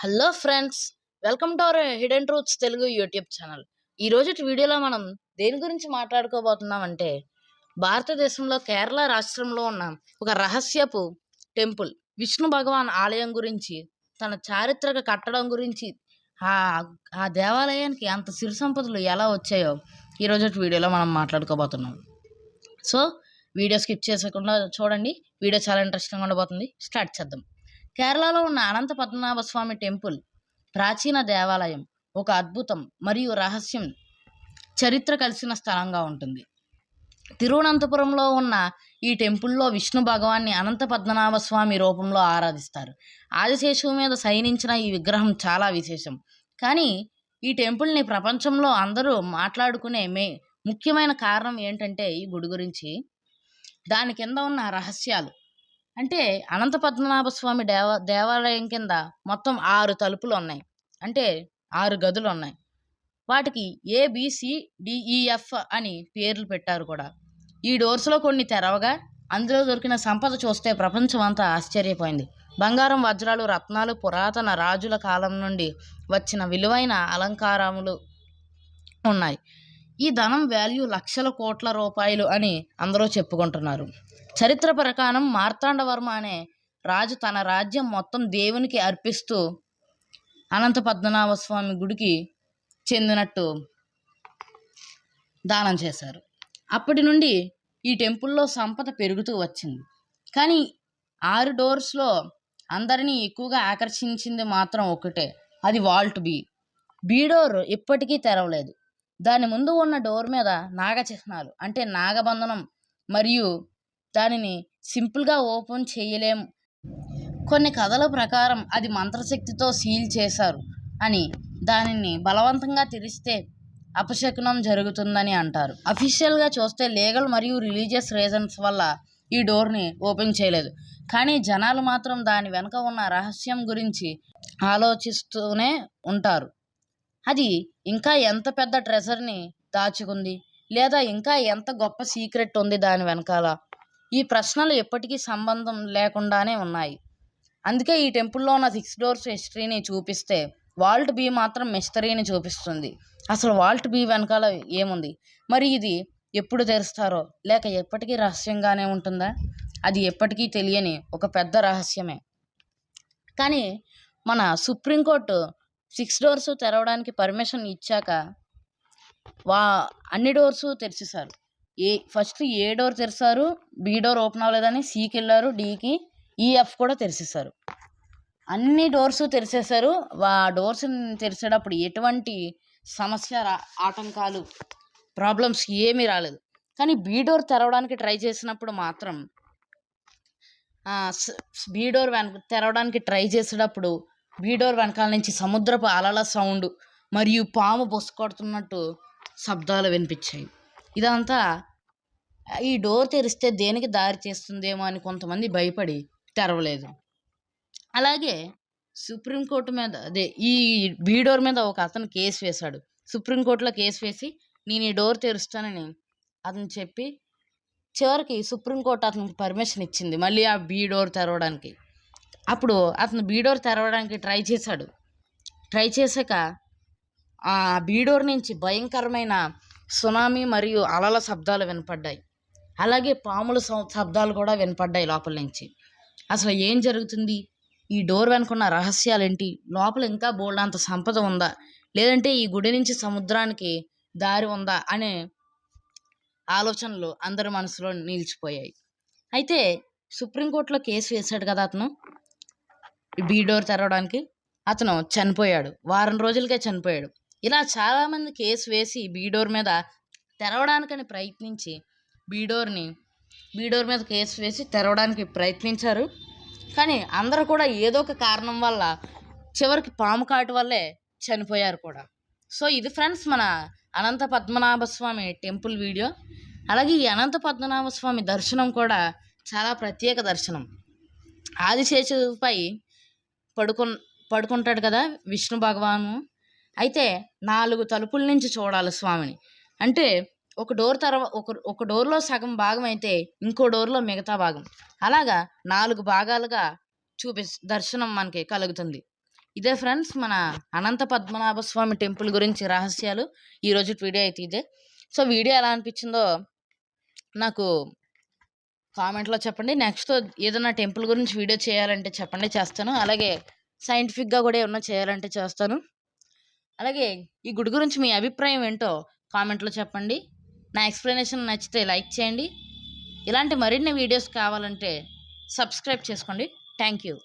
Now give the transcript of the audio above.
Hello friends, welcome to our hidden truths Telugu YouTube channel. ఈ రోజు వీడియోలో మనం దేని గురించి మాట్లాడుకోబోతున్నాం అంటే భారతదేశంలో కేరళ రాష్ట్రంలో ఉన్న ఒక రహస్యపు టెంపుల్ విష్ణు భగవాన్ ఆలయం గురించి, తన చారిత్రక కట్టడం గురించి, ఆ ఆ దేవాలయానికి అంత సిరి సంపదలు ఎలా వచ్చాయో ఈ రోజు వీడియోలో మనం మాట్లాడుకోబోతున్నాం. సో వీడియో స్కిప్ చేయకుండా చూడండి. వీడియో చాలా ఇంట్రెస్టింగ్గా ఉండబోతుంది. స్టార్ట్ చేద్దాం. కేరళలో ఉన్న అనంత పద్మనాభ స్వామి టెంపుల్ ప్రాచీన దేవాలయం, ఒక అద్భుతం మరియు రహస్యం చరిత్ర కలిసిన స్థలంగా ఉంటుంది. తిరువనంతపురంలో ఉన్న ఈ టెంపుల్లో విష్ణు భగవాన్ని అనంత పద్మనాభ స్వామి రూపంలో ఆరాధిస్తారు. ఆదిశేషువు మీద శయనించిన ఈ విగ్రహం చాలా విశేషం. కానీ ఈ టెంపుల్ని ప్రపంచంలో అందరూ మాట్లాడుకునే ముఖ్యమైన కారణం ఏంటంటే ఈ గుడి గురించి, దాని కింద ఉన్న రహస్యాలు. అంటే అనంత పద్మనాభ స్వామి దేవాలయం కింద మొత్తం 6 తలుపులు ఉన్నాయి. అంటే 6 గదులు ఉన్నాయి. వాటికి ABCDEF అని పేర్లు పెట్టారు కూడా. ఈ డోర్స్లో కొన్ని తెరవగా అందులో దొరికిన సంపద చూస్తే ప్రపంచం అంతా ఆశ్చర్యపోయింది. బంగారం, వజ్రాలు, రత్నాలు, పురాతన రాజుల కాలం నుండి వచ్చిన విలువైన అలంకారములు ఉన్నాయి. ఈ ధనం వాల్యూ లక్షల కోట్ల రూపాయలు అని అందరూ చెప్పుకుంటున్నారు. చరిత్ర ప్రకారం మార్తాండవర్మ అనే రాజు తన రాజ్యం మొత్తం దేవునికి అర్పిస్తూ అనంత పద్మనాభ స్వామి గుడికి చెందినట్టు దానం చేశారు. అప్పటి నుండి ఈ టెంపుల్లో సంపద పెరుగుతూ వచ్చింది. కానీ 6 డోర్స్లో అందరినీ ఎక్కువగా ఆకర్షించింది మాత్రం ఒకటే, అది వాల్ట్ బి డోర్ ఇప్పటికీ తెరవలేదు. దాని ముందు ఉన్న డోర్ మీద నాగ చిహ్నాలు, అంటే నాగబంధనం, మరియు దానిని సింపుల్గా ఓపెన్ చేయలేం. కొన్ని కథల ప్రకారం అది మంత్రశక్తితో సీల్ చేశారు అని, దానిని బలవంతంగా తెరిస్తే అపశకునం జరుగుతుందని అంటారు. అఫీషియల్గా చూస్తే లీగల్ మరియు రిలీజియస్ రీజన్స్ వల్ల ఈ డోర్ని ఓపెన్ చేయలేదు. కానీ జనాలు మాత్రం దాని వెనుక ఉన్న రహస్యం గురించి ఆలోచిస్తూనే ఉంటారు. అది ఇంకా ఎంత పెద్ద ట్రెజర్ని దాచుకుంది, లేదా ఇంకా ఎంత గొప్ప సీక్రెట్ ఉంది దాని వెనకాల. ఈ ప్రశ్నలు ఎప్పటికీ సంబంధం లేకుండానే ఉన్నాయి. అందుకే ఈ టెంపుల్లో ఉన్న 6 డోర్స్ హిస్టరీని చూపిస్తే వాల్ట్ బి మాత్రం మిస్టరీని చూపిస్తుంది. అసలు వాల్ట్ బి వెనకాల ఏముంది, మరి ఇది ఎప్పుడు తెరుస్తారో, లేక ఎప్పటికీ రహస్యంగానే ఉంటుందా? అది ఎప్పటికీ తెలియని ఒక పెద్ద రహస్యమే. కానీ మన సుప్రీంకోర్టు 6 డోర్స్ తెరవడానికి పర్మిషన్ ఇచ్చాక అన్ని డోర్సు తెరిచేశారు. ఫస్ట్ ఏ డోర్ తెరిచారు, బి డోర్ ఓపెన్ అవ్వలేదని సికి వెళ్ళారు, డికి, ఈఎఫ్ కూడా తెరిచేశారు. అన్ని డోర్సు తెరిచేశారు. డోర్స్ తెరిచేటప్పుడు ఎటువంటి సమస్య, ఆటంకాలు, ప్రాబ్లమ్స్ ఏమీ రాలేదు. కానీ బి డోర్ తెరవడానికి ట్రై చేసినప్పుడు మాత్రం బి డోర్ తెరవడానికి ట్రై చేసేటప్పుడు బి డోర్ వెనకాల నుంచి సముద్రపు అలల సౌండ్ మరియు పాము బొసుకొడుతున్నట్టు శబ్దాలు వినిపించాయి. ఇదంతా ఈ డోర్ తెరిస్తే దేనికి దారి చేస్తుందేమో అని కొంతమంది భయపడి తెరవలేదు. అలాగే సుప్రీంకోర్టు మీద ఈ బి డోర్ మీద ఒక అతను కేసు వేశాడు. సుప్రీంకోర్టులో కేసు వేసి నేను ఈ డోర్ తెరుస్తానని అతను చెప్పి చివరికి సుప్రీంకోర్టు అతనికి పర్మిషన్ ఇచ్చింది మళ్ళీ ఆ బి డోర్ తెరవడానికి. అప్పుడు అతను బి డోర్ తెరవడానికి ట్రై చేశాడు. ట్రై చేశాక ఆ బి డోర్ నుంచి భయంకరమైన సునామీ మరియు అలల శబ్దాలు వినపడ్డాయి. అలాగే పాముల శబ్దాలు కూడా వినపడ్డాయి లోపల నుంచి. అసలు ఏం జరుగుతుంది, ఈ డోర్ వెనుకున్న రహస్యాలు ఏంటి, లోపల ఇంకా బోల్డంత సంపద ఉందా, లేదంటే ఈ గుడి నుంచి సముద్రానికి దారి ఉందా అనే ఆలోచనలు అందరి మనసులో నిలిచిపోయాయి. అయితే సుప్రీంకోర్టులో కేసు వేశాడు కదా అతను బి డోర్ తెరవడానికి. అతను చనిపోయాడు, వారం రోజులకే చనిపోయాడు. ఇలా చాలామంది కేసు వేసి బి డోర్ మీద తెరవడానికని ప్రయత్నించి బి డోర్ మీద కేసు వేసి తెరవడానికి ప్రయత్నించారు. కానీ అందరూ కూడా ఏదో ఒక కారణం వల్ల చివరికి పాము కాటు వల్లే చనిపోయారు కూడా. సో ఇది ఫ్రెండ్స్ మన అనంత పద్మనాభ స్వామి టెంపుల్ వీడియో. అలాగే ఈ అనంత పద్మనాభ స్వామి దర్శనం కూడా చాలా ప్రత్యేక దర్శనం. ఆదిశేషుపై పడుకుంటాడు కదా విష్ణు భగవాను. అయితే 4 తలుపుల నుంచి చూడాలి స్వామిని. అంటే ఒక డోర్లో సగం భాగం అయితే ఇంకో డోర్లో మిగతా భాగం, అలాగా 4 భాగాలుగా దర్శనం మనకి కలుగుతుంది. ఇదే ఫ్రెండ్స్ మన అనంత పద్మనాభ స్వామి టెంపుల్ గురించి రహస్యాలు. ఈరోజు వీడియో అయితే ఇదే. సో వీడియో ఎలా అనిపించిందో నాకు కామెంట్లో చెప్పండి. నెక్స్ట్ ఏదైనా టెంపుల్ గురించి వీడియో చేయాలంటే చెప్పండి, చేస్తాను. అలాగే సైంటిఫిక్గా కూడా ఏమన్నా చేయాలంటే చేస్తాను. అలాగే ఈ గుడి గురించి మీ అభిప్రాయం ఏంటో కామెంట్లో చెప్పండి. నా ఎక్స్ప్లెనేషన్ నచ్చితే లైక్ చేయండి. ఇలాంటి మరిన్ని వీడియోస్ కావాలంటే సబ్స్క్రైబ్ చేసుకోండి. Thank you.